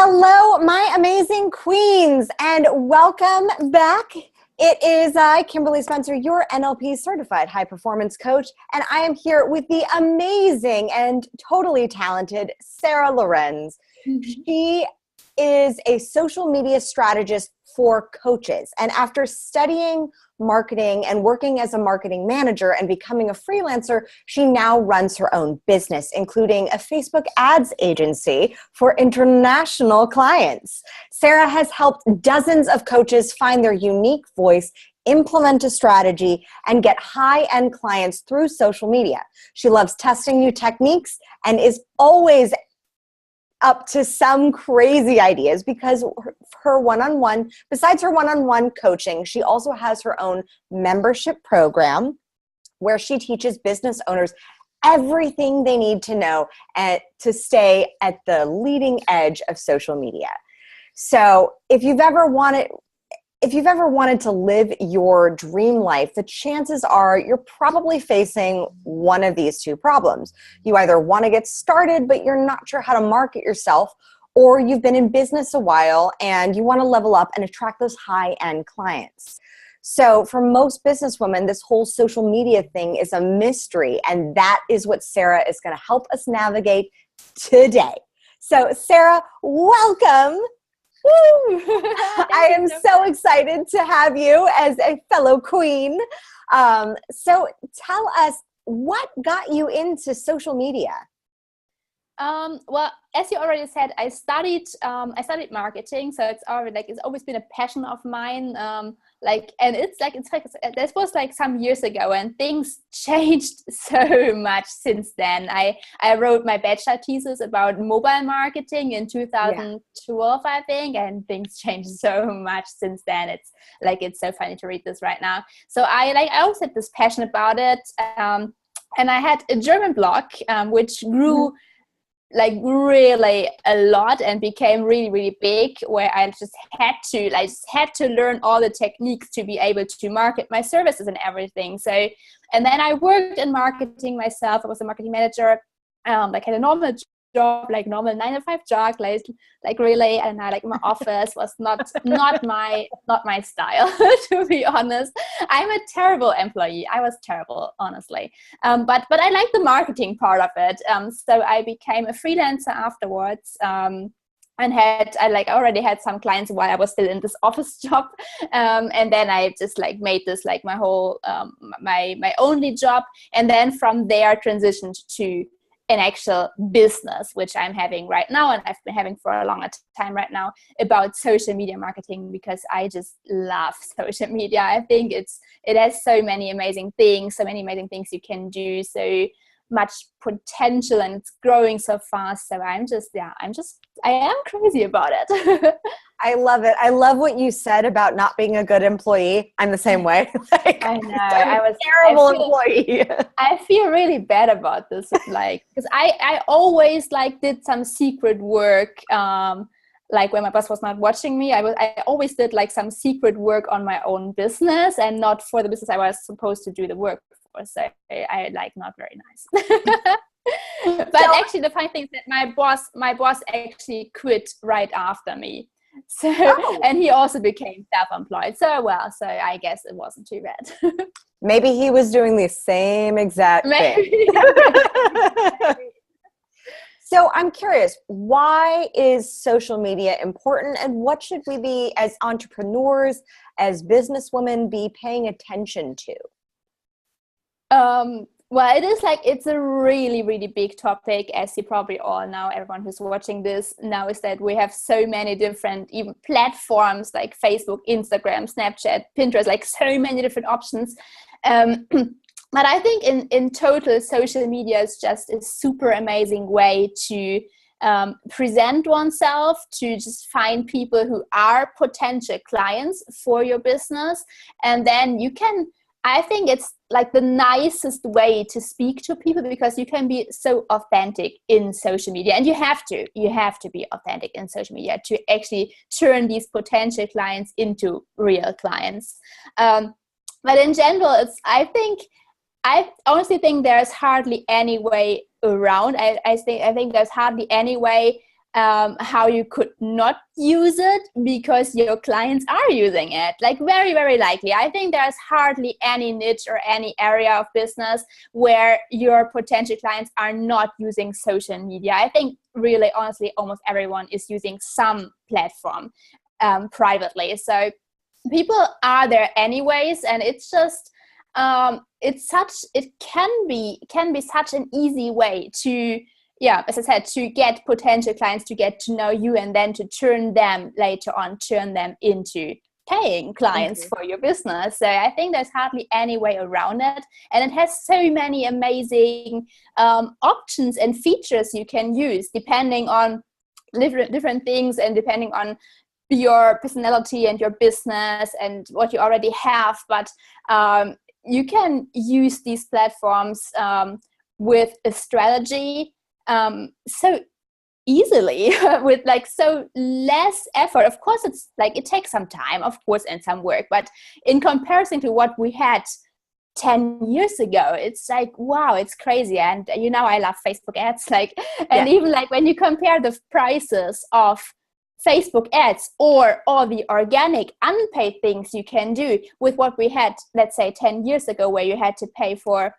Hello, my amazing queens, and welcome back. It is Kimberly Spencer, your NLP certified high performance coach, and I am here with the amazing and totally talented Sarah Lorenz. She is a social media strategist for coaches, and after studying marketing and working as a marketing manager and becoming a freelancer, she now runs her own business, including a Facebook ads agency for international clients. Sarah has helped dozens of coaches find their unique voice, implement a strategy, and get high-end clients through social media. She loves testing new techniques and is always up to some crazy ideas because besides her one-on-one coaching, she also has her own membership program where she teaches business owners everything they need to know to stay at the leading edge of social media. So if you've ever wanted to live your dream life, the chances are you're probably facing one of these two problems. You either want to get started, but you're not sure how to market yourself, or you've been in business a while and you want to level up and attract those high-end clients. So for most businesswomen, this whole social media thing is a mystery, and that is what Sarah is going to help us navigate today. So Sarah, welcome. Woo! I am so excited to have you as a fellow queen. So tell us, what got you into social media? Well, as you already said, I studied marketing, so it's always been a passion of mine. This was like some years ago, and things changed so much since then. I wrote my bachelor thesis about mobile marketing in 2012, I think, and things changed so much since then. It's so funny to read this right now. So I always had this passion about it, and I had a German blog which grew really a lot and became really, really big, where I just had to learn all the techniques to be able to market my services and everything. So, and then I worked in marketing myself. I was a marketing manager, had a normal job, normal 9-to-5 job, really, and my office was not my style, to be honest. I'm a terrible employee. I was terrible, honestly. But I like the marketing part of it. So I became a freelancer afterwards. And I already had some clients while I was still in this office job, and then I just made this my whole my only job, and then from there transitioned to an actual business, which I'm having right now, and I've been having for a longer time right now, about social media marketing, because I just love social media. I think it has so many amazing things you can do, so much potential, and it's growing so fast. So I am crazy about it. I love it. I love what you said about not being a good employee. I'm the same way. I know. I was a terrible employee. I feel really bad about this, because I always did some secret work. When my boss was not watching me, I always did some secret work on my own business, and not for the business I was supposed to do the work for. So I not very nice. But actually, the funny thing is that my boss actually quit right after me. So, and he also became self-employed. So I guess it wasn't too bad. Maybe he was doing the same exact thing. So I'm curious, why is social media important, and what should we be, as entrepreneurs, as businesswomen, be paying attention to? Well, it's a really, really big topic, as you probably all know. Everyone who's watching this knows that we have so many different even platforms like Facebook, Instagram, Snapchat, Pinterest, so many different options. But I think in total, social media is just a super amazing way to present oneself, to just find people who are potential clients for your business. And then I think it's the nicest way to speak to people, because you can be so authentic in social media, and you have to be authentic in social media to actually turn these potential clients into real clients. But in general, I honestly think there's hardly any way around. I think there's hardly any way how you could not use it because your clients are using it. Like very, very likely. I think there's hardly any niche or any area of business where your potential clients are not using social media. I think really, honestly, almost everyone is using some platform privately. So people are there anyways, and it's just it can be such an easy way to, as I said, to get potential clients to get to know you, and then to turn them into paying clients for your business. So I think there's hardly any way around it, and it has so many amazing options and features you can use depending on different things, and depending on your personality and your business and what you already have. But you can use these platforms with a strategy so easily with like so less effort. Of course, it's like it takes some time, of course, and some work, but in comparison to what we had 10 years ago, it's like, wow, it's crazy. And I love Facebook ads, and even like when you compare the prices of Facebook ads or all the organic unpaid things you can do with what we had, let's say 10 years ago, where you had to pay for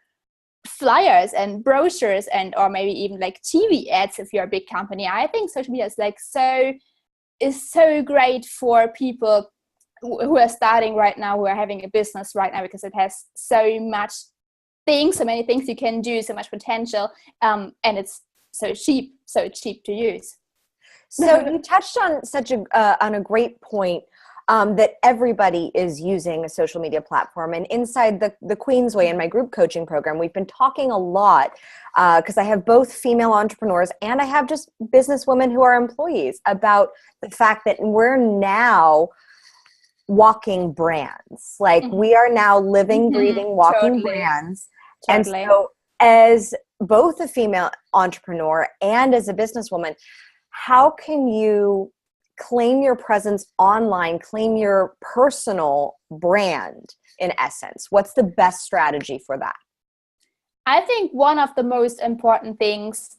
flyers and brochures and or maybe even like TV ads if you're a big company. I think social media is so great for people who are starting right now, who are having a business right now, because it has so many things you can do, so much potential, and it's so cheap to use. So you touched on on a great point, that everybody is using a social media platform. And inside the Queen's Way in my group coaching program, we've been talking a lot, because I have both female entrepreneurs and I have just businesswomen who are employees, about the fact that we're now walking brands. Like we are now living, breathing, walking brands. Totally. And so as both a female entrepreneur and as a businesswoman, how can you claim your presence online, claim your personal brand in essence? What's the best strategy for that? I think one of the most important things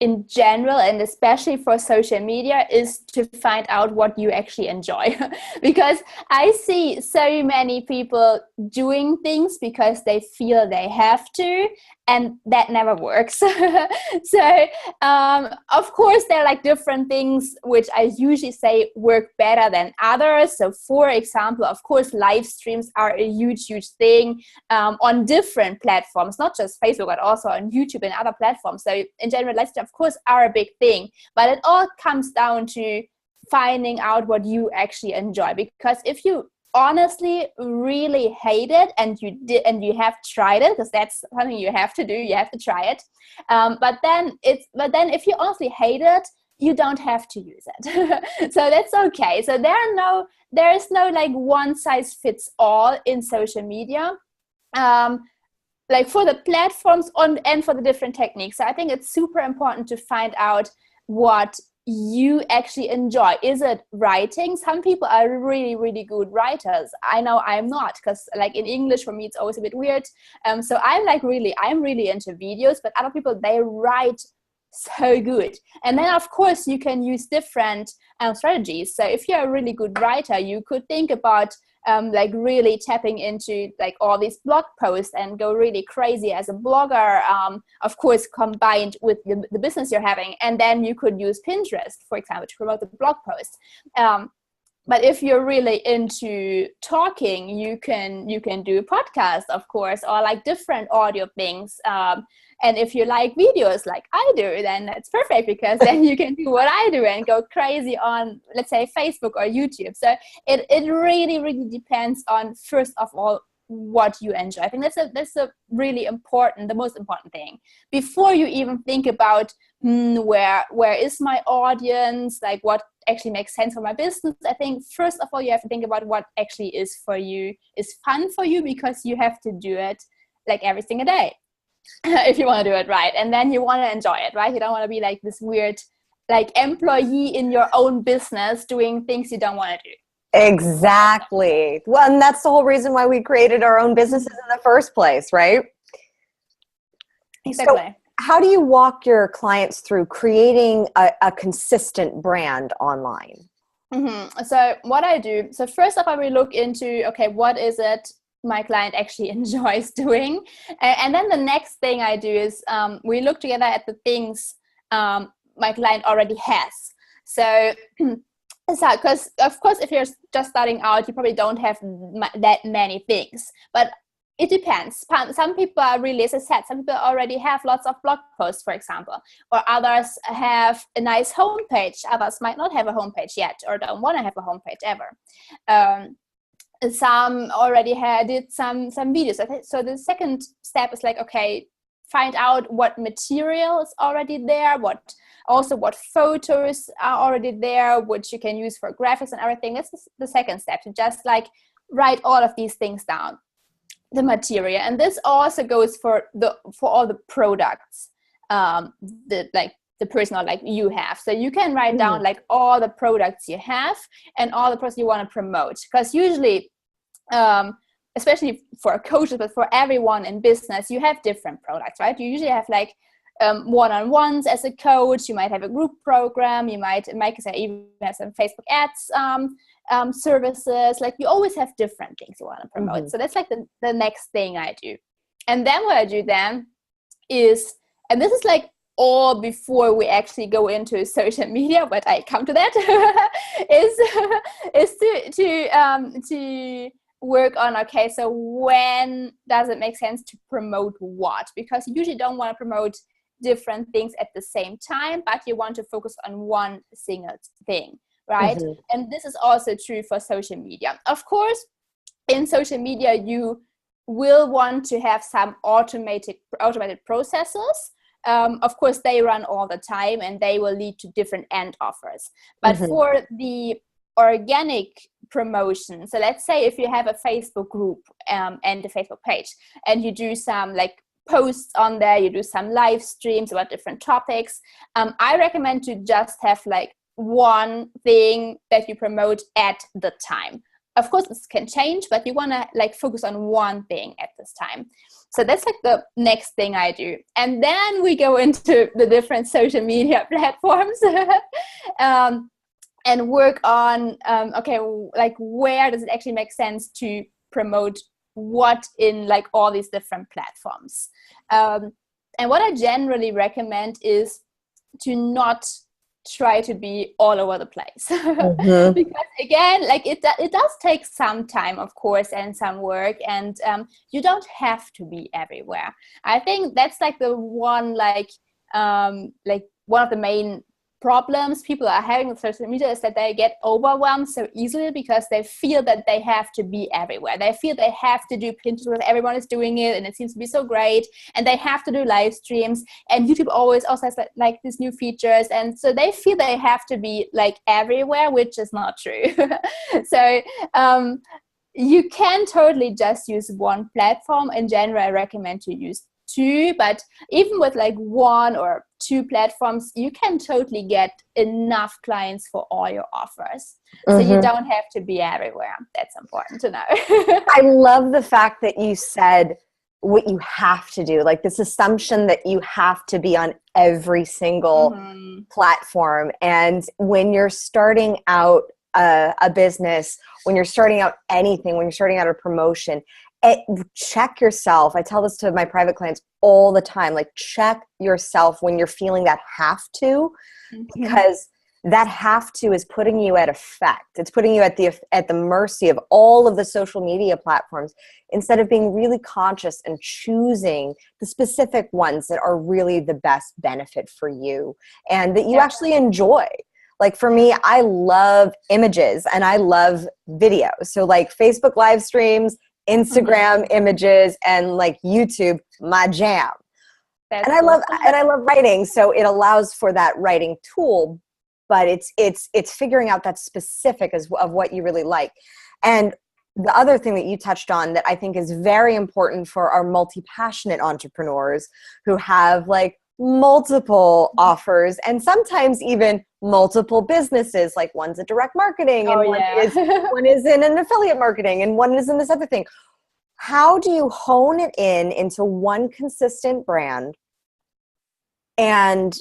in general, and especially for social media, is to find out what you actually enjoy. Because I see so many people doing things because they feel they have to, and that never works. So of course there are like different things which I usually say work better than others. So for example, of course, live streams are a huge thing on different platforms, not just Facebook, but also on YouTube and other platforms. So in general, live streams of course are a big thing, but it all comes down to finding out what you actually enjoy. Because if you honestly really hate it and you have tried it, because that's something you have to do, you have to try it, but then if you honestly hate it, you don't have to use it. So that's okay. So there is no like one size fits all in social media, like for the platforms and for the different techniques. So I think it's super important to find out what you actually enjoy. Is it writing? Some people are really good writers. I know I'm not, because like in English for me it's always a bit weird. So I'm really into videos, but other people, they write so good. And then of course you can use different strategies. So if you're a really good writer, you could think about like really tapping into like all these blog posts and go really crazy as a blogger, of course combined with the business you're having. And then you could use Pinterest, for example, to promote the blog post. But if you're really into talking, you can do a podcast, of course, or like different audio things. And if you like videos like I do, then that's perfect, because then you can do what I do and go crazy on, let's say, Facebook or YouTube. So it really depends on, first of all, what you enjoy. I think that's a really important, the most important thing. Before you even think about where is my audience, like what actually makes sense for my business, I think first of all you have to think about what actually is for you, is fun for you, because you have to do it like every single day if you want to do it right. And then you want to enjoy it, right? You don't want to be like this weird like employee in your own business doing things you don't want to do. Exactly. Well, and that's the whole reason why we created our own businesses in the first place, right? Exactly. So how do you walk your clients through creating a consistent brand online? So what I do, so first of all, we look into, okay, what is it my client actually enjoys doing? And then the next thing I do is we look together at the things my client already has. So, because of course, if you're just starting out, you probably don't have that many things, but it depends. Some people are really, as I said, some people already have lots of blog posts, for example, or others have a nice homepage. Others might not have a homepage yet or don't want to have a homepage ever. Some already did some videos. So the second step is like, okay, find out what material is already there, what photos are already there, which you can use for graphics and everything. This is the second step, to just like write all of these things down. The material, and this also goes for all the products the personal like you have. So you can write down like all the products you have and all the products you want to promote, because usually especially for coaches, but for everyone in business, you have different products, right? You usually have like one-on-ones as a coach. You might have a group program. You might even have some Facebook ads services. Like you always have different things you want to promote. So that's like the next thing I do. And then what I do then is, and this is like all before we actually go into social media, but I come to that, is to work on, okay, so when does it make sense to promote what? Because you usually don't want to promote different things at the same time, but you want to focus on one single thing, right? And this is also true for social media. Of course, in social media, you will want to have some automated processes. Of course, they run all the time and they will lead to different end offers. But for the organic promotion, so let's say if you have a Facebook group and a Facebook page, and you do some like posts on there, you do some live streams about different topics, I recommend to just have like one thing that you promote at the time. Of course, this can change, but you want to like focus on one thing at this time. So that's like the next thing I do. And then we go into the different social media platforms and work on, okay, like where does it actually make sense to promote what in like all these different platforms. And what I generally recommend is to not try to be all over the place. Because again, like it does take some time, of course, and some work, and you don't have to be everywhere. I think that's like the one like one of the main problems people are having with social media is that they get overwhelmed so easily because they feel that they have to be everywhere. They feel they have to do Pinterest because everyone is doing it and it seems to be so great, and they have to do live streams, and YouTube always also has like these new features, and so they feel they have to be like everywhere, which is not true. So you can totally just use one platform. In general, I recommend to use two, but even with like one or two platforms, you can totally get enough clients for all your offers. So you don't have to be everywhere. That's important to know. I love the fact that you said what you have to do, like this assumption that you have to be on every single platform. And when you're starting out a business, when you're starting out anything, when you're starting out a promotion, check yourself. I tell this to my private clients all the time, like check yourself when you're feeling that have to, because that have to is putting you at effect. It's putting you at the mercy of all of the social media platforms, instead of being really conscious and choosing the specific ones that are really the best benefit for you and that you actually enjoy. Like for me, I love images and I love video. So like Facebook live streams, Instagram images, and like YouTube, my jam. And I love writing, so it allows for that writing tool, but it's figuring out that specific of what you really like. And the other thing that you touched on that I think is very important for our multi-passionate entrepreneurs who have like multiple offers and sometimes even multiple businesses, like one's a direct marketing and one is in an affiliate marketing and one is in this other thing. How do you hone it into one consistent brand and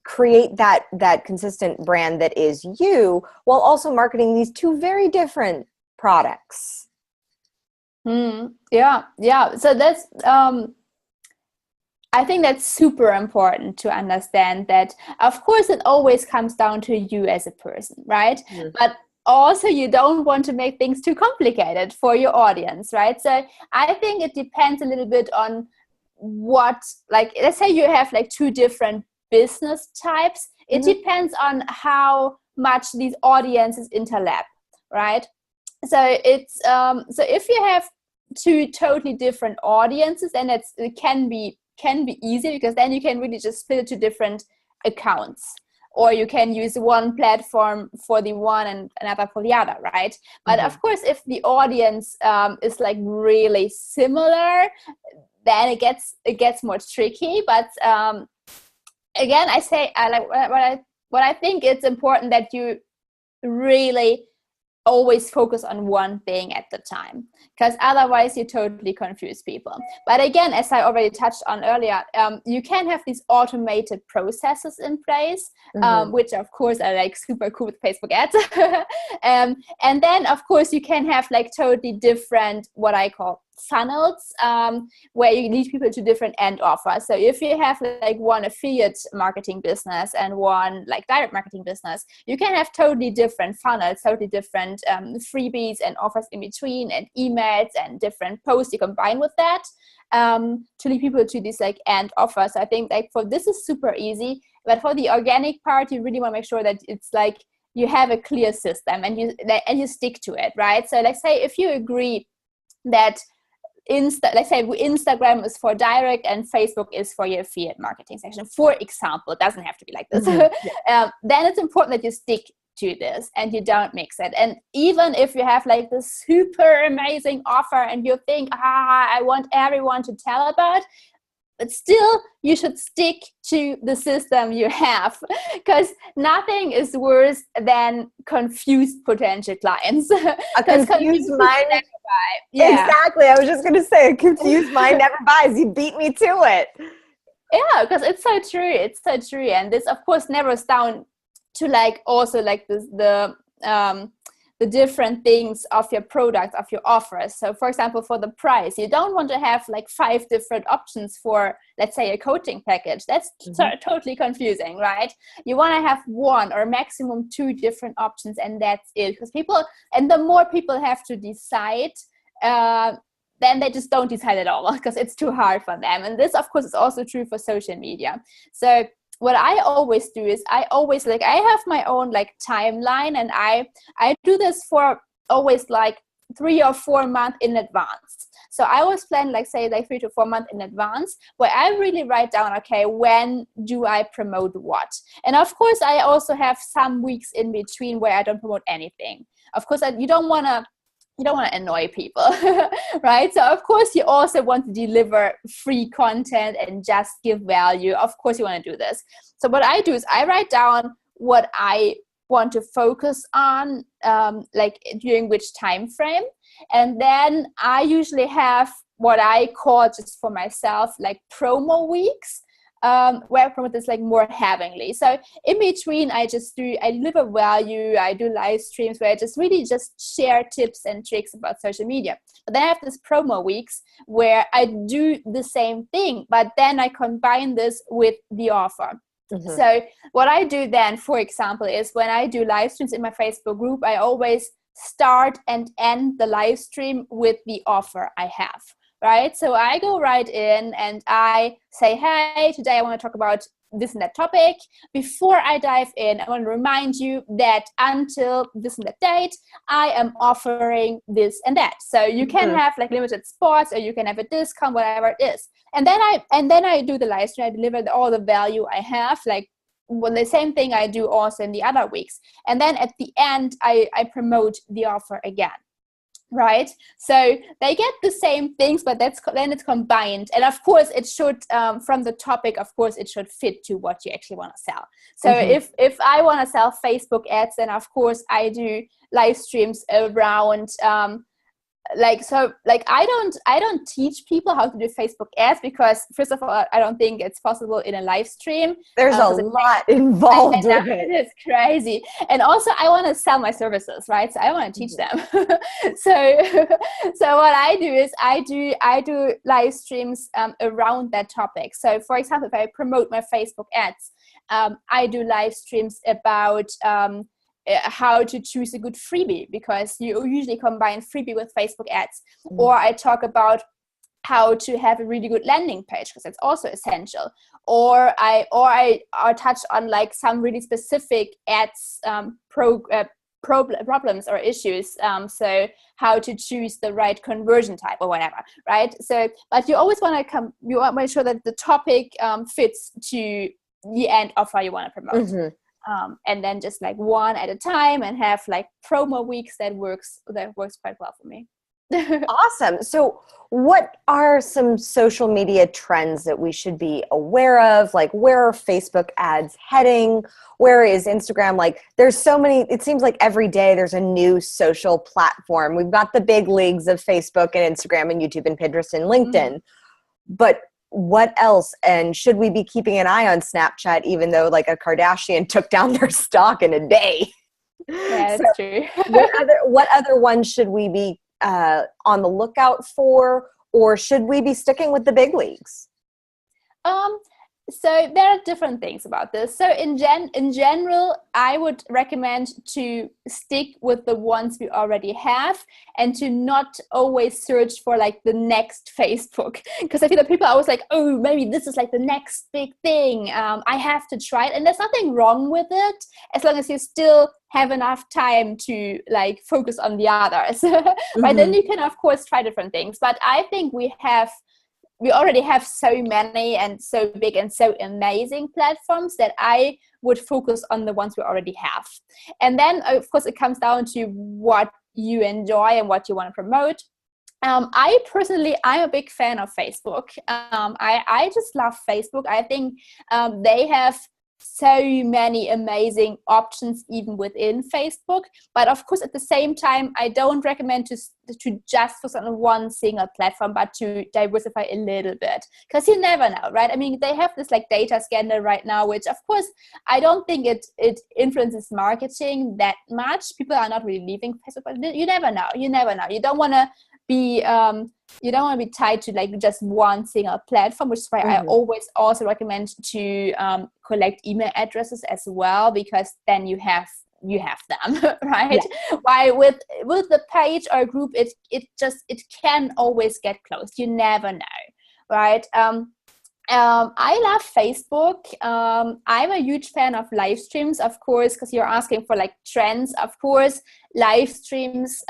create that consistent brand that is you, while also marketing these two very different products. Yeah. So that's I think that's super important to understand that, of course, it always comes down to you as a person, right? But also you don't want to make things too complicated for your audience, right? So I think it depends a little bit on what, like, let's say you have like two different business types. It depends on how much these audiences interlap, right? So it's so if you have two totally different audiences, then it can be easy, because then you can really just split it to different accounts, or you can use one platform for the one and another for the other, right? But of course, if the audience is like really similar, then it gets more tricky. But again, I say what I think it's important that you really always focus on one thing at the time, because otherwise you totally confuse people. But again, as I already touched on earlier, you can have these automated processes in place, which of course are like super cool with Facebook ads. And then of course you can have like totally different, what I call funnels, where you lead people to different end offers. So if you have like one affiliate marketing business and one like direct marketing business, you can have totally different funnels, totally different freebies and offers in between, and emails and different posts you combine with that, to lead people to these like end offers. So I think like for this is super easy, but for the organic part, you really want to make sure that it's like you have a clear system and you stick to it, right? So let's say if you agree that let's say Instagram is for direct and Facebook is for your affiliate marketing section, for example. It doesn't have to be like this. Then it's important that you stick to this and you don't mix it. And even if you have like this super amazing offer and you think, I want everyone to tell about, but still you should stick to the system you have, because nothing is worse than confused potential clients. A confused mind never buys. Yeah. Exactly. I was just going to say, a confused mind never buys. You beat me to it. Yeah, because it's so true. It's so true. And this, of course, narrows down to like also like this, the different things of your products, of your offers. So for example, for the price, you don't want to have like 5 different options for, let's say, a coaching package. That's totally confusing, right? You want to have 1 or maximum 2 different options, and that's it. Because the more people have to decide, then they just don't decide at all, because it's too hard for them. And this, of course, is also true for social media. So what I always do is I have my own like timeline, and I do this for always like 3 or 4 months in advance. So I always plan like 3 to 4 months in advance, where I really write down, okay, when do I promote what? And of course I also have some weeks in between where I don't promote anything. Of course you don't want to annoy people, right? So of course you also want to deliver free content and just give value. Of course you want to do this. So what I do is I write down what I want to focus on, like during which time frame. And then I usually have what I call, just for myself, like promo weeks, where I promote this like more heavily. So in between, I deliver value. I do live streams where I just really just share tips and tricks about social media. But then I have this promo weeks where I do the same thing, but then I combine this with the offer. So what I do then, for example, is when I do live streams in my Facebook group, I always start and end the live stream with the offer I have. Right? So I go right in and I say, hey, today I want to talk about this and that topic. Before I dive in, I want to remind you that until this and that date, I am offering this and that. So you can have like limited spots, or you can have a discount, whatever it is. And then I do the live stream. I deliver all the value I have, like the same thing I do also in the other weeks. And then at the end, I promote the offer again. Right, so they get the same things, but then it's combined. And of course it should, from the topic, of course it should fit to what you actually want to sell. So if I want to sell Facebook ads, then of course I do live streams around I don't teach people how to do Facebook ads, because first of all, I don't think it's possible in a live stream. There's a lot involved with it. It's crazy. And also I want to sell my services, right? So I want to teach them. So what I do is I do live streams around that topic. So for example, if I promote my Facebook ads, I do live streams about how to choose a good freebie, because you usually combine freebie with Facebook ads. Or I talk about how to have a really good landing page, because that's also essential. Or I touch on like some really specific ads problems or issues. So how to choose the right conversion type or whatever, right? So, but you always want to you want to make sure that the topic fits to the end offer you want to promote. And then just like one at a time, and have like promo weeks. That works quite well for me. Awesome. So what are some social media trends that we should be aware of? Like, where are Facebook ads heading? Where is Instagram? Like, there's so many, it seems like every day there's a new social platform. We've got the big leagues of Facebook and Instagram and YouTube and Pinterest and LinkedIn. But what else? And should we be keeping an eye on Snapchat, even though like a Kardashian took down their stock in a day? Yeah, that's true. what other ones should we be on the lookout for, or should we be sticking with the big leagues? So there are different things about this. So in general, I would recommend to stick with the ones we already have, and to not always search for like the next Facebook, because I feel that people are always like, oh, maybe this is like the next big thing. I have to try it, and there's nothing wrong with it as long as you still have enough time to like focus on the others. Right? Then you can of course try different things. But I think we already have so many and so big and so amazing platforms that I would focus on the ones we already have. And then, of course, it comes down to what you enjoy and what you want to promote. I'm a big fan of Facebook. I just love Facebook. I think they have so many amazing options even within Facebook. But of course, at the same time, I don't recommend to just focus on one single platform, but to diversify a little bit, because you never know, right? I mean, they have this like data scandal right now, which of course I don't think it influences marketing that much. People are not really leaving Facebook, but you never know. You don't want to be tied to like just one single platform, which is why I always also recommend to collect email addresses as well, because then you have them, right? Why with the page or group, it can always get closed. You never know, right? I love Facebook. I'm a huge fan of live streams, of course, because you're asking for like trends. Of course, live streams,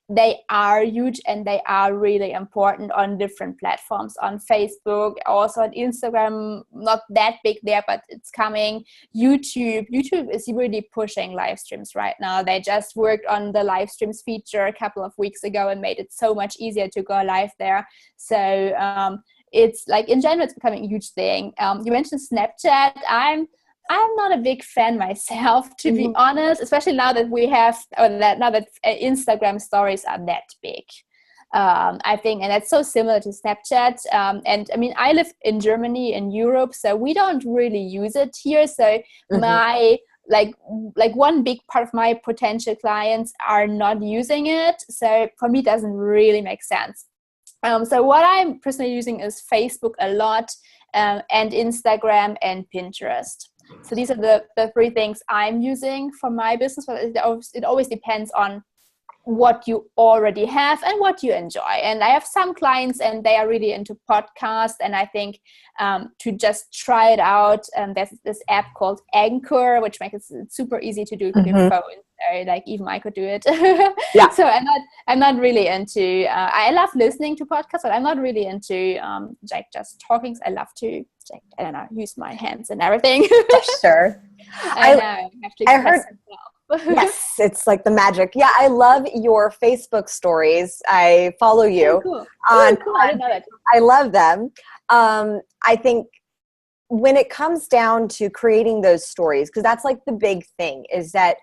they are huge and they are really important on different platforms. On Facebook, also on Instagram, not that big there, but it's coming. YouTube is really pushing live streams right now. They just worked on the live streams feature a couple of weeks ago and made it so much easier to go live there. So it's like in general, it's becoming a huge thing. You mentioned Snapchat. I'm not a big fan myself, to be honest, especially now that Instagram stories are that big. I think, and that's so similar to Snapchat. And I mean, I live in Germany, in Europe, so we don't really use it here. So my like one big part of my potential clients are not using it. So for me, it doesn't really make sense. So what I'm personally using is Facebook a lot, and Instagram and Pinterest. So these are the three things I'm using for my business, but it always depends on what you already have and what you enjoy. And I have some clients and they are really into podcasts, and I think to just try it out, there's this app called Anchor, which makes it super easy to do with your phone. So, like even I could do it. Yeah. So I'm not really into I love listening to podcasts, but I'm not really into like just talking. I love to I don't know, use my hands and everything. Sure. I know. I have to express myself. Yes, it's like the magic. Yeah, I love your Facebook stories. I follow you. Cool. I didn't know that. I love them. I think when it comes down to creating those stories, because that's like the big thing, is that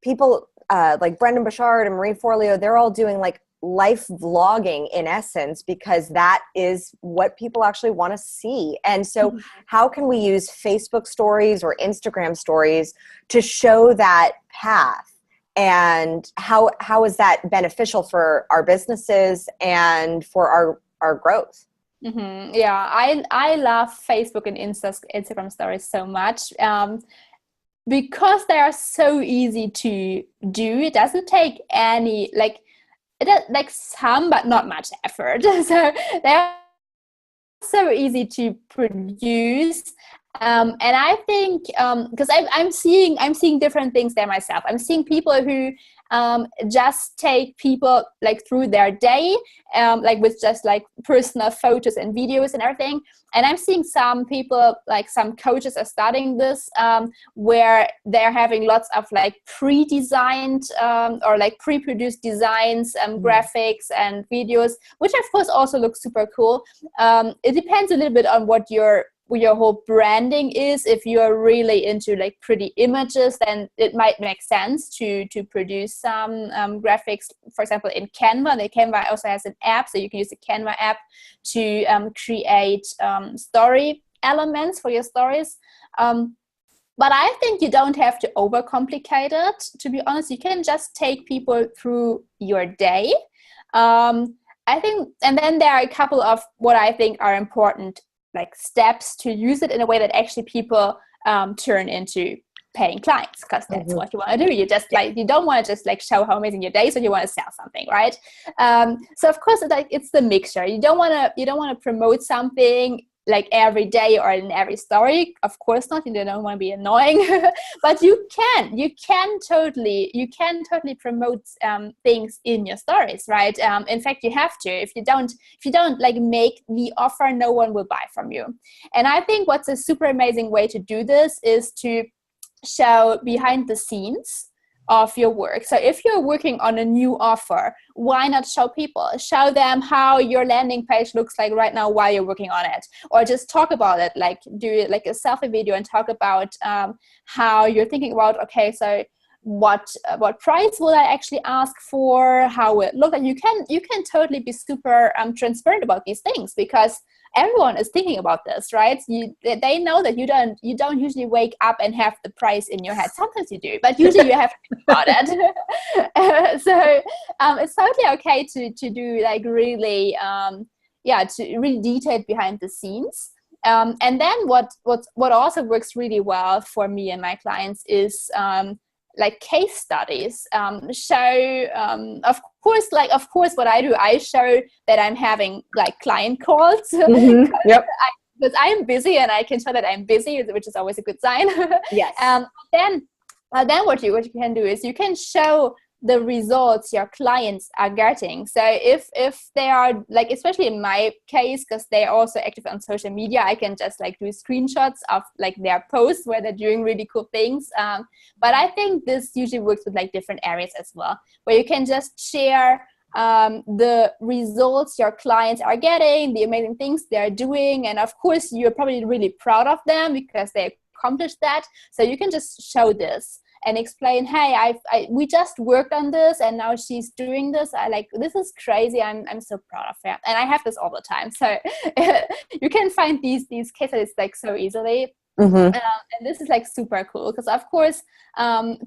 people like Brendan Bouchard and Marie Forleo, they're all doing like life vlogging in essence, because that is what people actually want to see. And so how can we use Facebook stories or Instagram stories to show that path? And how is that beneficial for our businesses and for our growth? Yeah, I love Facebook and Instagram stories so much. Because they are so easy to do. It doesn't take any, like, like some, but not much effort. So they're so easy to produce. And I think because I'm seeing different things there myself. I'm seeing people who just take people like through their day, like with just like personal photos and videos and everything. And I'm seeing some people, like some coaches are starting this, where they're having lots of like pre-designed or like pre-produced designs, graphics and videos, which of course also looks super cool. It depends a little bit on what your whole branding is. If you're really into like pretty images, then it might make sense to produce some graphics, for example, in Canva. The Canva also has an app, so you can use the Canva app to create story elements for your stories. But I think you don't have to overcomplicate it. To be honest, you can just take people through your day. I think, and then there are a couple of what I think are important like steps to use it in a way that actually people turn into paying clients, because that's what you want to do. You just like, you don't want to just like show how amazing your day is, so you want to sell something, right? So of course it's the mixture. You don't want to promote something like every day or in every story. Of course not. You don't want to be annoying, but you can totally promote things in your stories, right? In fact, you have to. If you don't like make the offer, no one will buy from you. And I think what's a super amazing way to do this is to show behind the scenes of your work. So if you're working on a new offer, why not show people? Show them how your landing page looks like right now while you're working on it, or just talk about it, like do like a selfie video and talk about how you're thinking about, okay, so what price will I actually ask for, how it look like. You can totally be super transparent about these things, because everyone is thinking about this, right? They know that you don't usually wake up and have the price in your head. Sometimes you do, but usually you have to think about it. So it's totally okay to do like really to really detailed behind the scenes. And then what also works really well for me and my clients is like case studies. Of course what I do, I show that I'm having like client calls. Yep. Because I'm busy, and I can show that I'm busy, which is always a good sign. Yes. Then what you can do is you can show the results your clients are getting. So if they are like, especially in my case, because they're also active on social media, I can just like do screenshots of like their posts where they're doing really cool things. But I think this usually works with like different areas as well, where you can just share the results your clients are getting, the amazing things they're doing. And of course, you're probably really proud of them because they accomplished that. So you can just show this and explain, hey, we just worked on this, and now she's doing this. This is crazy. I'm so proud of her, and I have this all the time. So you can find these cases like so easily. And this is like super cool, because of course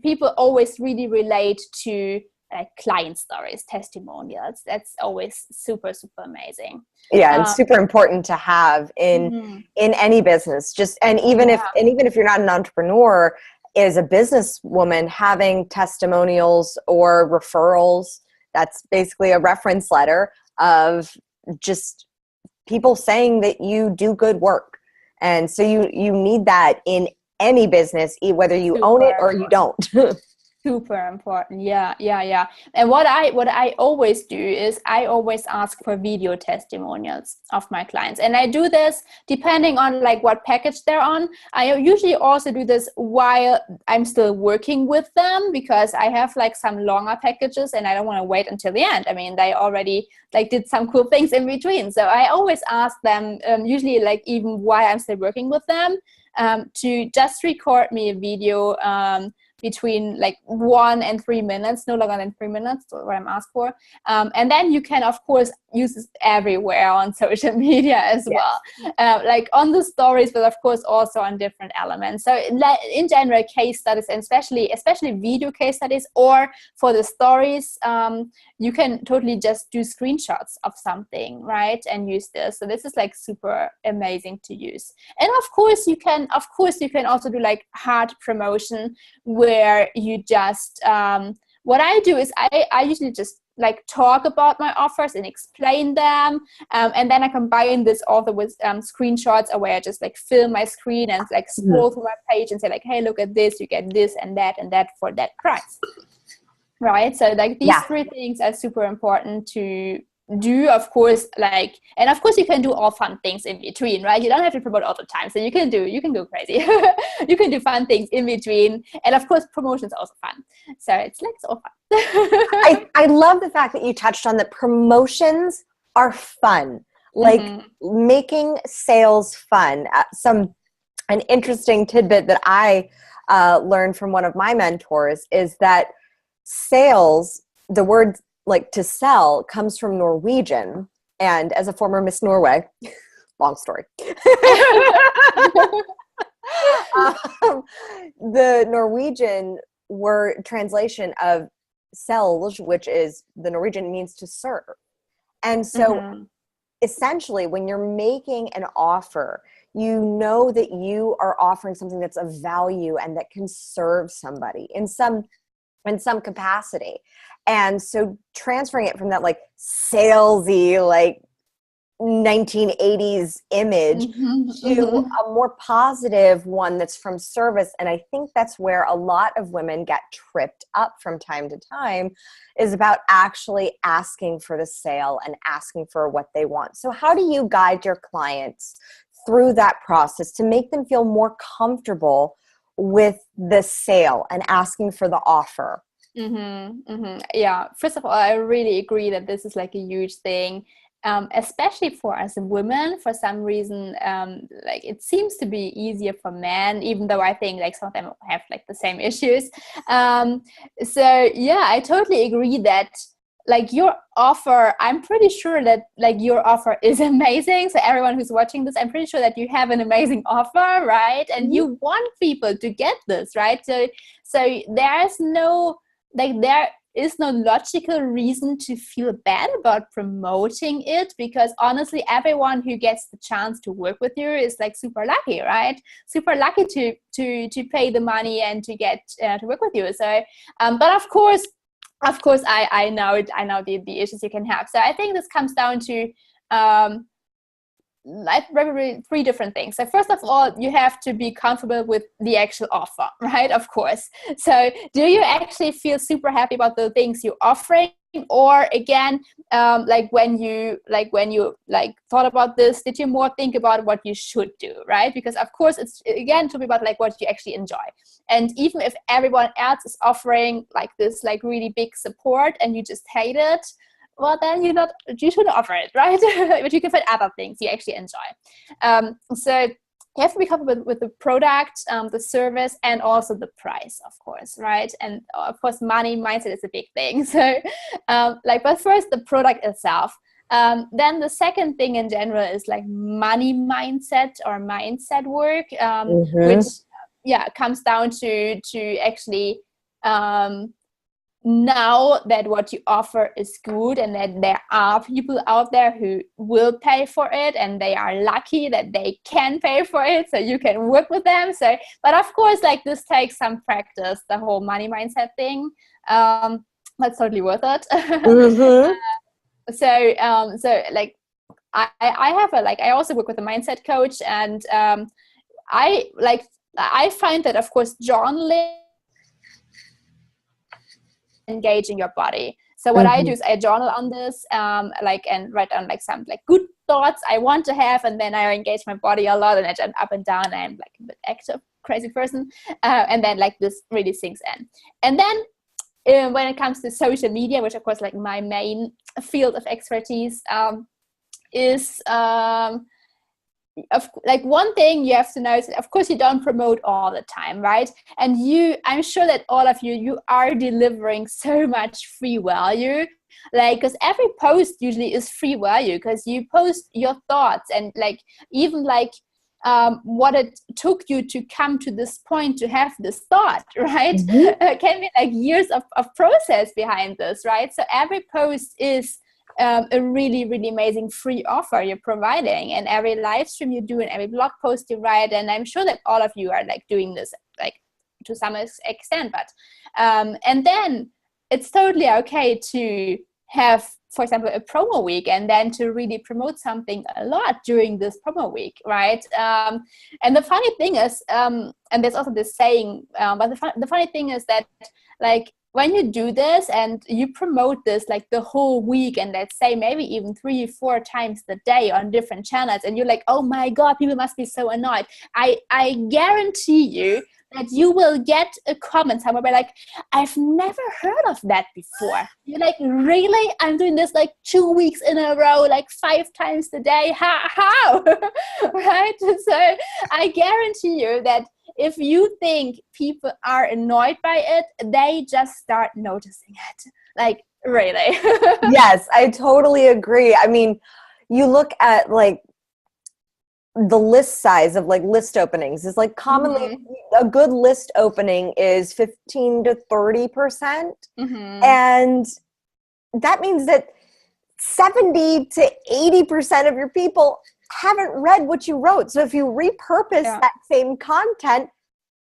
people always really relate to like client stories, testimonials. That's always super amazing. Yeah, and super important to have in any business. Even if you're not an entrepreneur, as a businesswoman, having testimonials or referrals, that's basically a reference letter of just people saying that you do good work. And so you need that in any business, whether you own it or you don't. Super important. Yeah. And what I always do is I always ask for video testimonials of my clients. And I do this depending on like what package they're on. I usually also do this while I'm still working with them, because I have like some longer packages and I don't want to wait until the end. I mean, they already like did some cool things in between. So I always ask them, usually like even while I'm still working with them, to just record me a video between like 1 and 3 minutes, no longer than 3 minutes, what I'm asked for. And then you can, of course, use this everywhere on social media as well, like on the stories, but of course also on different elements. So in general, case studies, and especially video case studies, or for the stories, you can totally just do screenshots of something, right, and use this. So this is like super amazing to use. And of course you can also do like hard promotion, where you just what I do is I usually just like talk about my offers and explain them, and then I combine this also with screenshots, or where I just like film my screen and like scroll through my page and say like, hey, look at this, you get this and that for that price, right? So like these three things are super important to do, of course. Like, and of course you can do all fun things in between, right? You don't have to promote all the time, so you can go crazy. You can do fun things in between, and of course promotions are also fun. So it's like so fun. I love the fact that you touched on that promotions are fun, like making sales fun. An interesting tidbit that I learned from one of my mentors is that sales, the word like to sell, comes from Norwegian. And as a former Miss Norway, long story, the Norwegian word translation of selge, which is the Norwegian, means to serve. And so essentially when you're making an offer, you know that you are offering something that's of value and that can serve somebody in some capacity. And so transferring it from that like salesy, like 1980s image to a more positive one that's from service. And I think that's where a lot of women get tripped up from time to time, is about actually asking for the sale and asking for what they want. So how do you guide your clients through that process to make them feel more comfortable with the sale and asking for the offer? Yeah, first of all, I really agree that this is like a huge thing, especially for us women. For some reason, like it seems to be easier for men, even though I think like some of them have like the same issues. So yeah, I totally agree that like your offer, I'm pretty sure that like your offer is amazing. So everyone who's watching this, I'm pretty sure that you have an amazing offer, right? And you want people to get this, right? So there is no logical reason to feel bad about promoting it, because honestly, everyone who gets the chance to work with you is like super lucky, right? Super lucky to pay the money and to get to work with you. So, but of course, I know the issues you can have. So I think this comes down to like probably three different things. So first of all, you have to be comfortable with the actual offer, right? Of course. So do you actually feel super happy about the things you're offering? Or again, like when you thought about this, did you more think about what you should do, right? Because of course it's again to be about like what you actually enjoy. And even if everyone else is offering like this like really big support and you just hate it, well, then you should offer it, right? But you can find other things you actually enjoy. So you have to be comfortable with the product, the service, and also the price, of course, right? And of course, money mindset is a big thing. So, but first, the product itself. Then the second thing in general is like money mindset or mindset work, which comes down to actually know that what you offer is good and that there are people out there who will pay for it, and they are lucky that they can pay for it, so you can work with them. So, but of course, like this takes some practice, the whole money mindset thing. That's totally worth it. So like I have I also work with a mindset coach, and I find that of course journaling, engaging your body. So what I do is I journal on this, and write down like some like good thoughts I want to have, and then I engage my body a lot, and I jump up and down. I'm like a bit active, crazy person, and then like this really sinks in. And then when it comes to social media, which of course like my main field of expertise is like one thing you have to know is that, of course, you don't promote all the time, right? And I'm sure that all of you are delivering so much free value, like, because every post usually is free value, because you post your thoughts and like even like what it took you to come to this point to have this thought, right? Can be like years of process behind this, right? So every post is a really, really amazing free offer you're providing, and every live stream you do and every blog post you write. And I'm sure that all of you are like doing this like to some extent, but and then it's totally okay to have, for example, a promo week, and then to really promote something a lot during this promo week, right? And the funny thing is, and there's also this saying, but the funny thing is that, like, when you do this and you promote this like the whole week, and let's say maybe even 3-4 times a day on different channels, and you're like, oh my God, people must be so annoyed. I guarantee you that you will get a comment somewhere where like, I've never heard of that before. You're like, really? I'm doing this like 2 weeks in a row, like 5 times a day. How? Right? So I guarantee you that if you think people are annoyed by it, they just start noticing it. Like, really? Yes, I totally agree. I mean, you look at like the list size of like list openings is like commonly a good list opening is 15 to 30%. And that means that 70 to 80% of your people haven't read what you wrote. So if you repurpose that same content,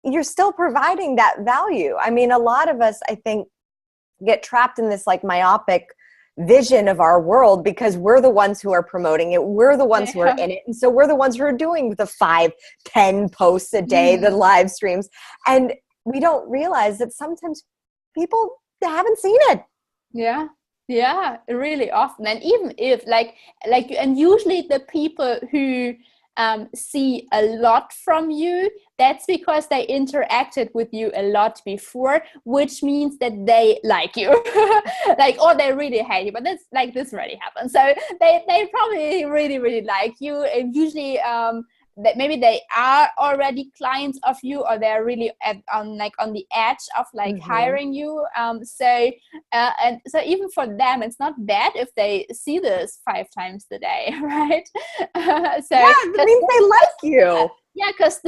you're still providing that value. I mean, a lot of us, I think, get trapped in this like myopic vision of our world because we're the ones who are promoting it. We're the ones who are in it. And so we're the ones who are doing the 5-10 posts a day, the live streams. And we don't realize that sometimes people haven't seen it. Yeah, really often. And even if like, and usually the people who see a lot from you, that's because they interacted with you a lot before, which means that they like you, like, or they really hate you. But that's like, this really happens. So they probably really, really like you. And usually that maybe they are already clients of you, or they're really on the edge of like hiring you. And so even for them, it's not bad if they see this 5 times a day, right? So yeah, it means they like you. Yeah, because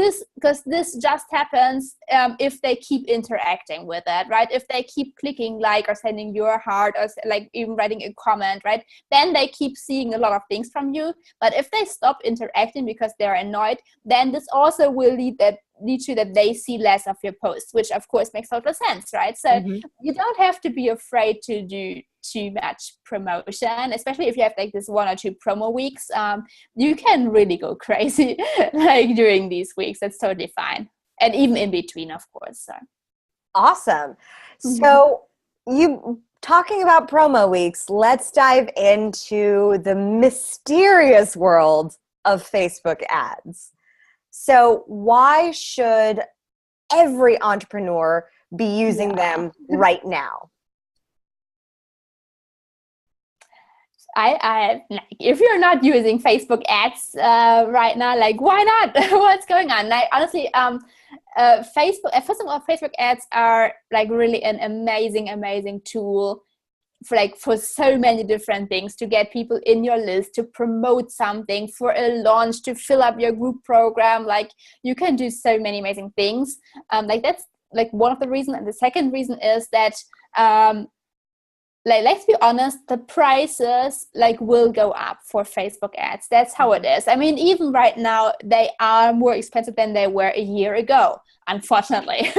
this just happens if they keep interacting with it, right? If they keep clicking like, or sending your heart, or like even writing a comment, right? Then they keep seeing a lot of things from you. But if they stop interacting because they're annoyed, then this also will lead to that they see less of your posts, which of course makes total sense, right? So you don't have to be afraid to do too much promotion, especially if you have like this 1 or 2 promo weeks. You can really go crazy like during these weeks. That's totally fine, and even in between, of course. So awesome. So you talking about promo weeks, let's dive into the mysterious world of Facebook ads. So why should every entrepreneur be using them right now? I like, if you're not using Facebook ads right now, like, why not? What's going on? Like, honestly, Facebook. First of all, Facebook ads are like really an amazing tool for so many different things, to get people in your list, to promote something, for a launch, to fill up your group program. Like, you can do so many amazing things. Like, that's like one of the reasons. And the second reason is that like, let's be honest, the prices like will go up for Facebook ads. That's how it is. I mean, even right now, they are more expensive than they were a year ago, unfortunately.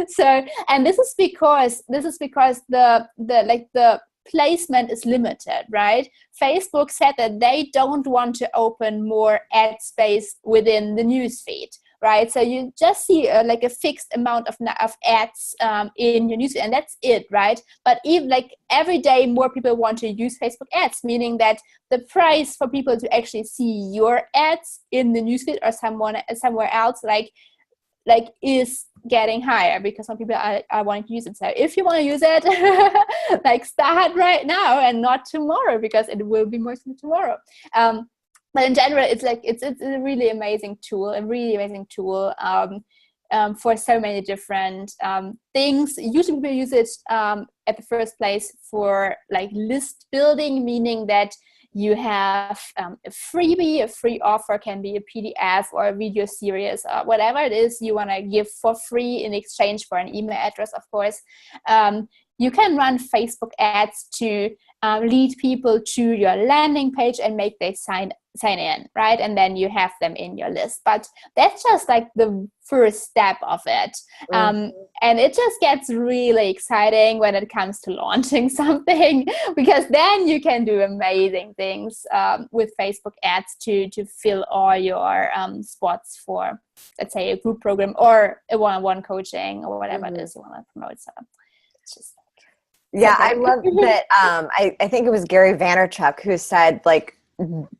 So, and this is because the placement is limited, right? Facebook said that they don't want to open more ad space within the newsfeed. Right, so you just see like a fixed amount of ads in your newsfeed, and that's it, right? But even like every day, more people want to use Facebook ads, meaning that the price for people to actually see your ads in the newsfeed or somewhere else, like is getting higher, because some people are wanting to use it. So if you want to use it, like, start right now and not tomorrow, because it will be more expensive tomorrow. but in general, it's like it's a really amazing tool, for so many different things. Usually people use it at the first place for like list building, meaning that you have a freebie, a free offer, can be a PDF or a video series, whatever it is you want to give for free in exchange for an email address, of course. You can run Facebook ads to lead people to your landing page and make they sign in, right? And then you have them in your list. But that's just like the first step of it. And it just gets really exciting when it comes to launching something, because then you can do amazing things with Facebook ads to fill all your spots for, let's say, a group program or a one-on-one coaching or whatever it is you want to promote. So it's just I love that. I think it was Gary Vaynerchuk who said, like,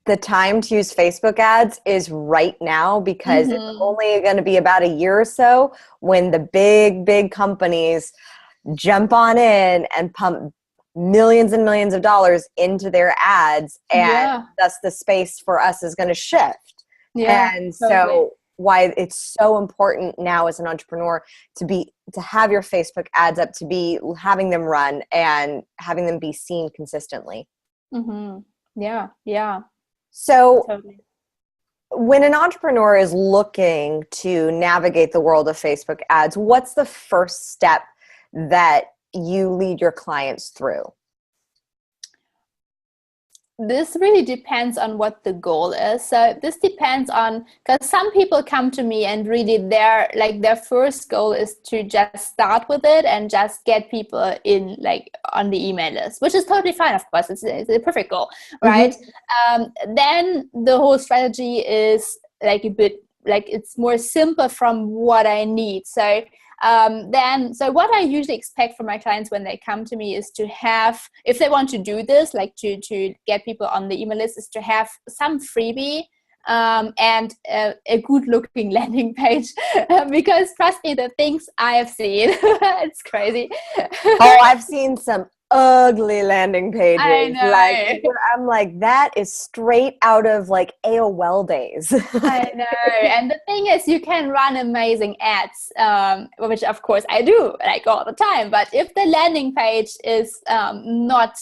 the time to use Facebook ads is right now, because it's only going to be about a year or so when the big companies jump on in and pump millions and millions of dollars into their ads, and thus the space for us is going to shift. And so why it's so important now as an entrepreneur to have your Facebook ads up, to be having them run and having them be seen consistently. So when an entrepreneur is looking to navigate the world of Facebook ads, what's the first step that you lead your clients through? This really depends on what the goal is. So this depends on, because some people come to me and really their first goal is to just start with it and just get people in, like, on the email list, which is totally fine. Of course, it's a perfect goal, right? Then the whole strategy is like a bit like, it's more simple from what I need. So so what I usually expect from my clients when they come to me is to have, if they want to do this, like to get people on the email list, is to have some freebie and a good looking landing page, because trust me, the things I have seen, it's crazy. I've seen some ugly landing pages. I know. Like, I'm like, that is straight out of like AOL days. I know. And the thing is, you can run amazing ads, which of course I do, like, all the time. But if the landing page is not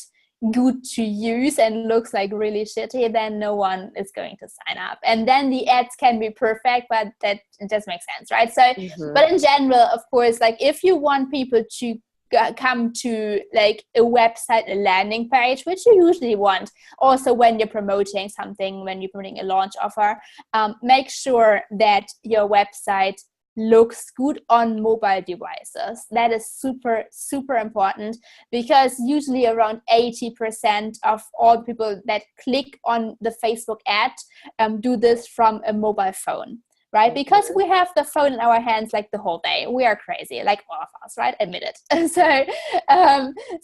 good to use and looks like really shitty, then no one is going to sign up. And then the ads can be perfect, but that it just makes sense, right? So, but in general, of course, like, if you want people to come to like a website, a landing page, which you usually want also when you're promoting something, when you're promoting a launch offer, make sure that your website looks good on mobile devices. That is super, super important, because usually around 80% of all people that click on the Facebook ad do this from a mobile phone. Right? Because we have the phone in our hands like the whole day. We are crazy, like all of us, right? Admit it.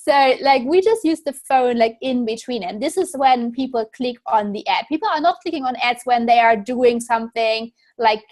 So like, we just use the phone like in between. And this is when people click on the ad. People are not clicking on ads when they are doing something like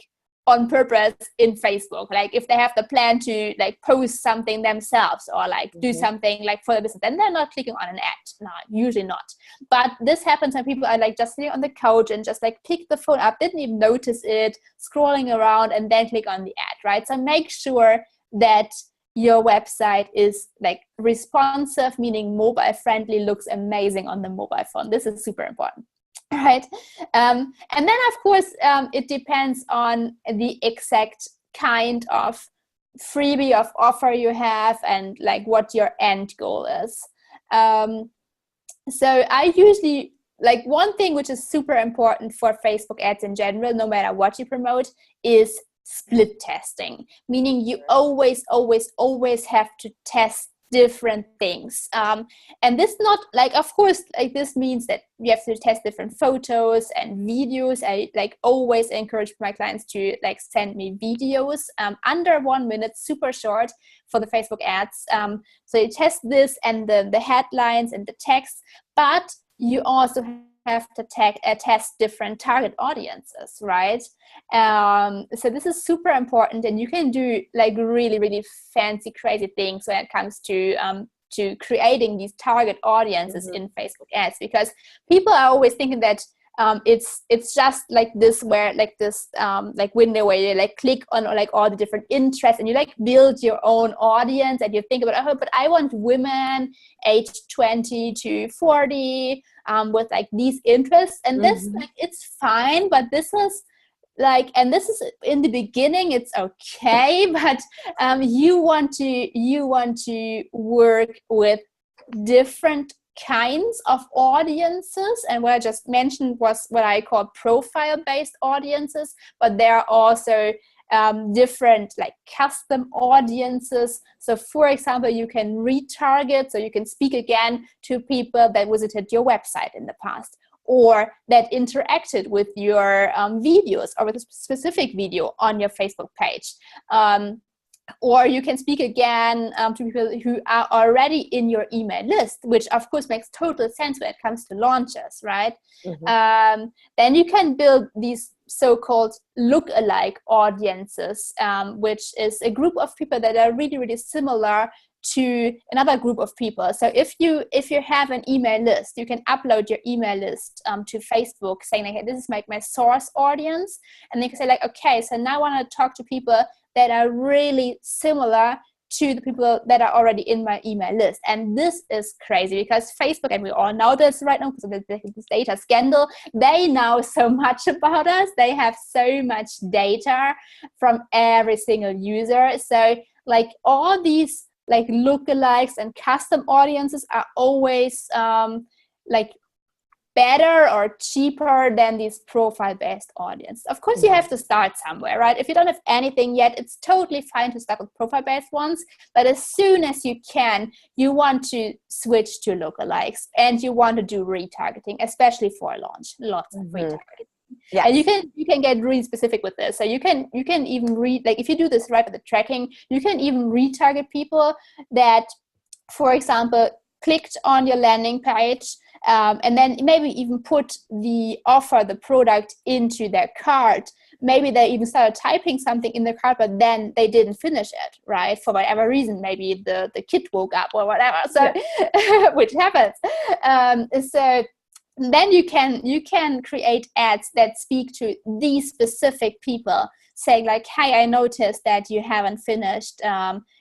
on purpose in Facebook. Like, if they have the plan to like post something themselves or like do something like for the business, then they're not clicking on an ad. No, usually not. But this happens when people are like just sitting on the couch and just like pick the phone up, didn't even notice it, scrolling around, and then click on the ad, right? So make sure that your website is like responsive, meaning mobile friendly, looks amazing on the mobile phone. This is super important. Right. And then, of course, it depends on the exact kind of freebie of offer you have and like what your end goal is. So I usually, like, one thing which is super important for Facebook ads in general, no matter what you promote, is split testing, meaning you always have to test different things, and this not like, of course, like, this means that you have to test different photos and videos. I like always encourage my clients to like send me videos under 1 minute, super short, for the Facebook ads. So you test this and the headlines and the text, but you also have to test different target audiences, right? So this is super important, and you can do like really, really fancy, crazy things when it comes to creating these target audiences in Facebook ads, because people are always thinking that it's just like this, where like this like window where you like click on like all the different interests, and you like build your own audience, and you think about, oh, but I want women aged 20 to 40 with like these interests, and this like it's fine, but this is like, and this is in the beginning, it's okay, but you want to work with different kinds of audiences. And what I just mentioned was what I call profile-based audiences, but there are also different like custom audiences. So for example, you can retarget, so you can speak again to people that visited your website in the past, or that interacted with your videos, or with a specific video on your Facebook page. Or you can speak again to people who are already in your email list, which of course makes total sense when it comes to launches, right? Then you can build these so-called look-alike audiences, which is a group of people that are really, really similar to another group of people. So if you have an email list, you can upload your email list to Facebook, saying like, hey, this is my source audience, and they can say like, okay, so now I want to talk to people that are really similar to the people that are already in my email list. And this is crazy, because Facebook, and we all know this right now because of this data scandal, they know so much about us. They have so much data from every single user. So like all these like lookalikes and custom audiences are always like better or cheaper than these profile-based audience. Of course, you have to start somewhere, right? If you don't have anything yet, it's totally fine to start with profile-based ones. But as soon as you can, you want to switch to lookalikes, and you want to do retargeting, especially for a launch. Lots of retargeting. Yeah, and you can get really specific with this. So you can even like if you do this right with the tracking, you can even retarget people that, for example, clicked on your landing page and then maybe even put the offer, the product, into their cart. Maybe they even started typing something in the cart, but then they didn't finish it, right? For whatever reason, maybe the kid woke up or whatever. So which happens. So then you can create ads that speak to these specific people, saying like, hey, I noticed that you haven't finished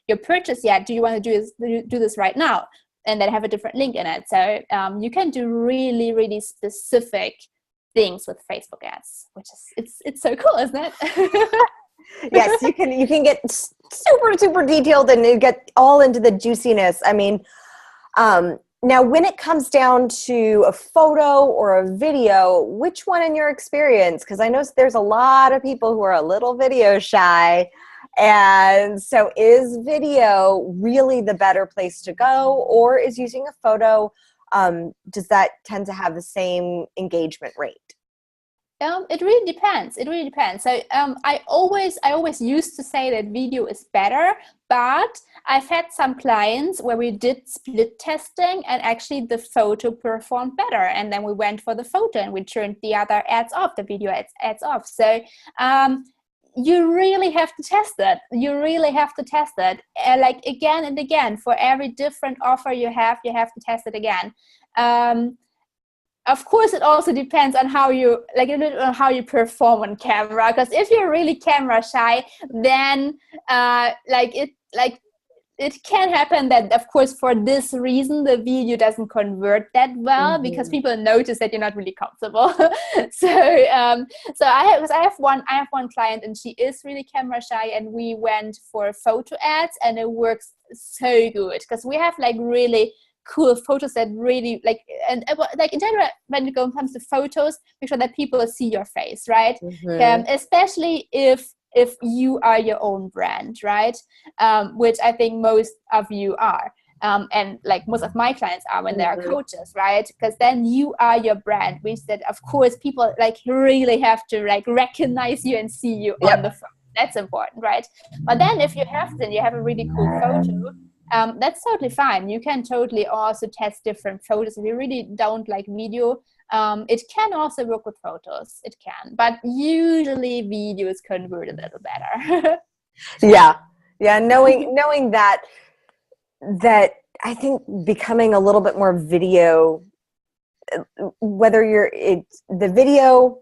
your purchase yet. Do you want to do this right now? And then have a different link in it. So you can do really, really specific things with Facebook ads, which is it's so cool, isn't it? Yes, you can get super detailed, and you get all into the juiciness. I mean, now when it comes down to a photo or a video, which one in your experience? Because I know there's a lot of people who are a little video shy. And so is video really the better place to go, or is using a photo, does that tend to have the same engagement rate? It really depends. It really depends. So I always used to say that video is better, but I've had some clients where we did split testing, and actually the photo performed better. And then we went for the photo and we turned the other ads off, the video ads off. So you really have to test it. You really have to test it. Like again and again, for every different offer you have to test it again. Of course, it also depends on how you perform on camera. Because if you're really camera shy, then it can happen that, of course, for this reason, the video doesn't convert that well, because people notice that you're not really comfortable. So I have one client, and she is really camera shy, and we went for photo ads, and it works so good because we have like really cool photos that really like in general, when it comes to photos, make sure that people see your face, right? Especially if you are your own brand, right? Which I think most of you are. And like most of my clients are when they are coaches, right? Because then you are your brand, which that of course people like really have to like recognize you and see you on the phone. That's important, right? But then if you have a really cool photo, that's totally fine. You can totally also test different photos. If you really don't like video, it can also work with photos. It can, but usually videos convert a little better. Yeah. Knowing that I think becoming a little bit more video whether it's the video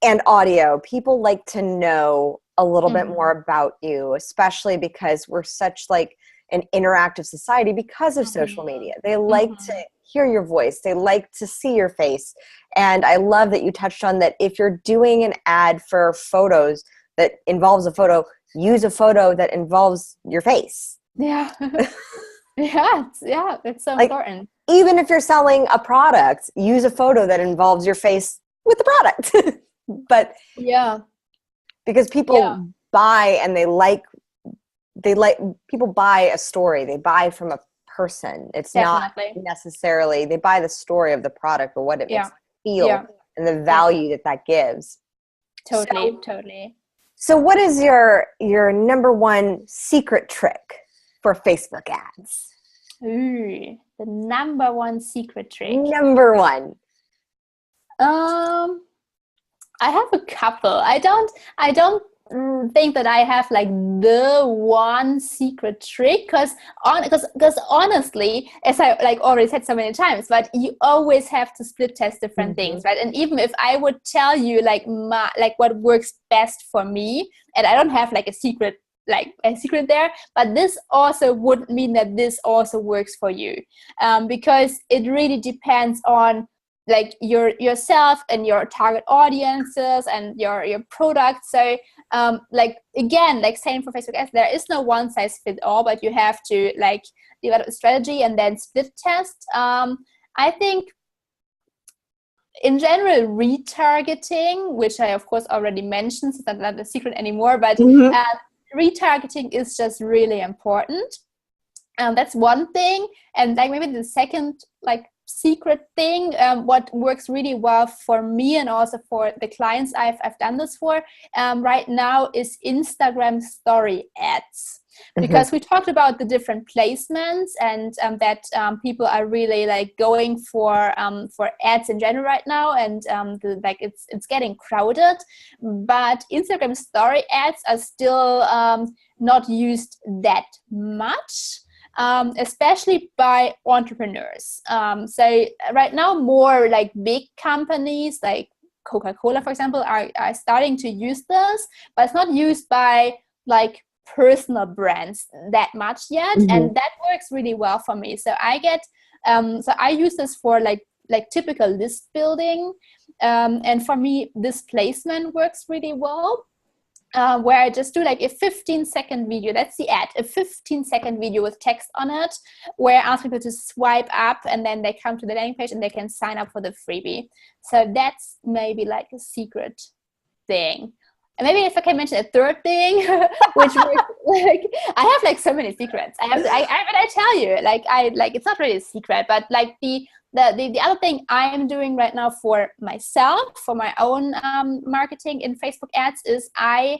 and audio, people like to know a little bit more about you, especially because we're such like an interactive society because of social media. They like to hear your voice. They like to see your face. And I love that you touched on that. If you're doing an ad for photos that involves a photo, use a photo that involves your face. Yeah. It's so important. Even if you're selling a product, use a photo that involves your face with the product. But because people buy and people buy a story. They buy from a person. It's not necessarily, they buy the story of the product or what it makes them feel and the value that gives. Totally. So what is your number one secret trick for Facebook ads? Ooh, the number one secret trick. Number one. I have a couple. I don't think that I have like the one secret trick because honestly, as I like already said so many times, but you always have to split test different things, right? And even if I would tell you like what works best for me, and I don't have like a secret there, but this also wouldn't mean that this also works for you, because it really depends on like yourself and your target audiences and your product. So like again, like same for Facebook ads, there is no one size fit all, but you have to like develop a strategy and then split test. I think in general, retargeting, which I of course already mentioned, so that's not a secret anymore, but retargeting is just really important. That's one thing. And like maybe the second like secret thing, what works really well for me and also for the clients I've done this for right now is Instagram story ads, because we talked about the different placements and that people are really like going for ads in general right now, and it's getting crowded, but Instagram story ads are still not used that much. Especially by entrepreneurs. So right now, more like big companies like Coca-Cola, for example, are starting to use this, but it's not used by like personal brands that much yet, and that works really well for me. So I get, so I use this for like typical list building, and for me, this placement works really well. Where I just do like a 15-second video. That's the ad, a 15-second video with text on it, where I ask people to swipe up and then they come to the landing page and they can sign up for the freebie. So that's maybe like a secret thing. And maybe if I can mention a third thing, which works, like I have like so many secrets. I tell you, like it's not really a secret, but like the other thing I'm doing right now for myself, for my own marketing in Facebook ads, is I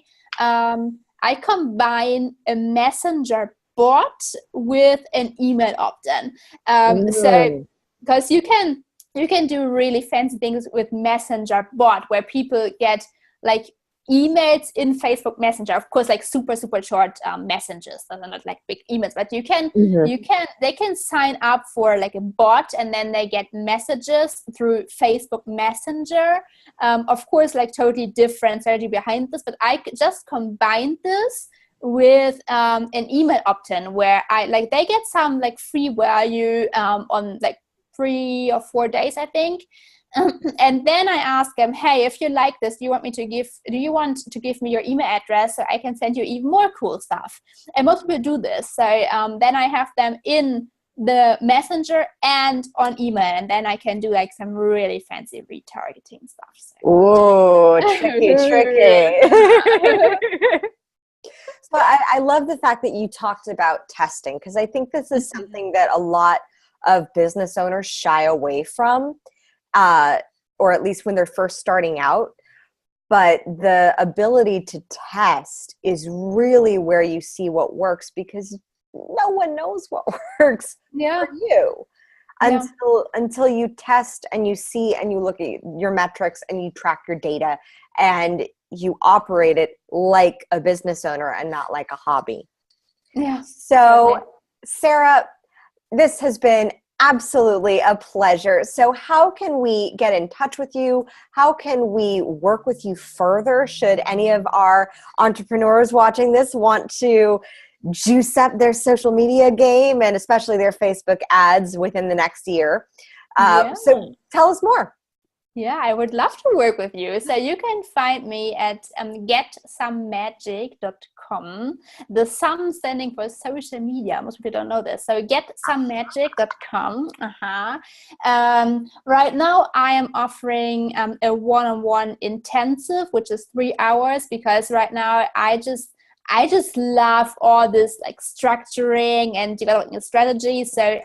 combine a messenger bot with an email opt-in. So because you can do really fancy things with messenger bot, where people get like emails in Facebook Messenger, of course, like super short messages. Those are not like big emails, but they can sign up for like a bot, and then they get messages through Facebook Messenger. Of course, like totally different strategy behind this, but I just combined this with an email opt-in, where they get some like free value on like 3 or 4 days, I think. And then I ask them, hey, if you like this, do you want to give me your email address so I can send you even more cool stuff? And most people do this. So then I have them in the messenger and on email, and then I can do like some really fancy retargeting stuff. So. Ooh, tricky. So I love the fact that you talked about testing, because I think this is something that a lot of business owners shy away from. Or at least when they're first starting out. But the ability to test is really where you see what works, because no one knows what works for you until you test and you see and you look at your metrics and you track your data and you operate it like a business owner and not like a hobby. Yeah. So, Sarah, this has been absolutely a pleasure. So how can we get in touch with you? How can we work with you further? Should any of our entrepreneurs watching this want to juice up their social media game and especially their Facebook ads within the next year? So tell us more. Yeah, I would love to work with you. So you can find me at getsomemagic.com. The sum standing for social media. Most people don't know this. So getsomemagic.com. Right now, I am offering a one-on-one intensive, which is 3 hours, because right now I just love all this like structuring and developing a strategy. So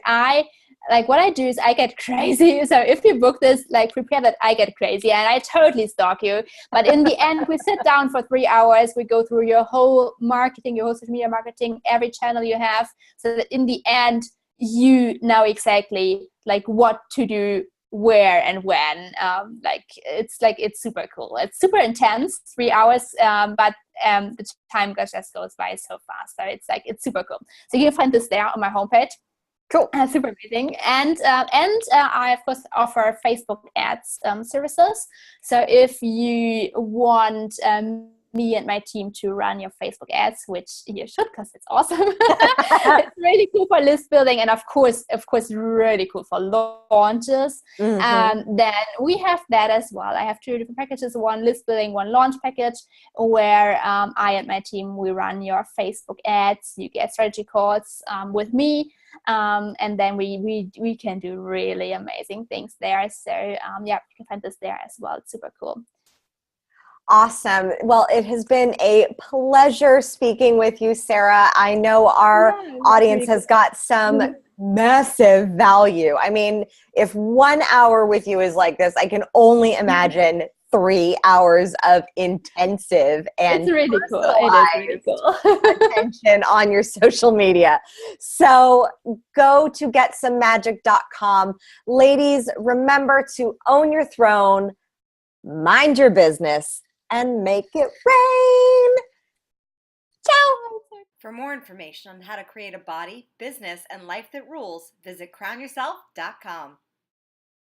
what I do is I get crazy. So if you book this, like prepare that I get crazy and I totally stalk you. But in the end, we sit down for 3 hours. We go through your whole marketing, your whole social media marketing, every channel you have, so that in the end, you know exactly like what to do, where and when. It's super cool. It's super intense, 3 hours, but the time just goes by so fast. So it's super cool. So you can find this there on my homepage. Cool. Super amazing. And I, of course, offer Facebook ads services. So if you want me and my team to run your Facebook ads, which you should, because it's awesome. It's really cool for list building, and of course, really cool for launches. Mm-hmm. Then we have that as well. I have 2 different packages: one list building, one launch package, where I and my team, we run your Facebook ads. You get strategy calls with me. And then we can do really amazing things there. So you can find this there as well. It's super cool. Awesome. Well, it has been a pleasure speaking with you, Sarah. I know our audience has got some massive value. I mean, if 1 hour with you is like this, I can only imagine 3 hours of intensive and it's really cool. It is really cool. attention on your social media. So go to getsomemagic.com. Ladies, remember to own your throne, mind your business, and make it rain. Ciao. For more information on how to create a body, business, and life that rules, visit crownyourself.com.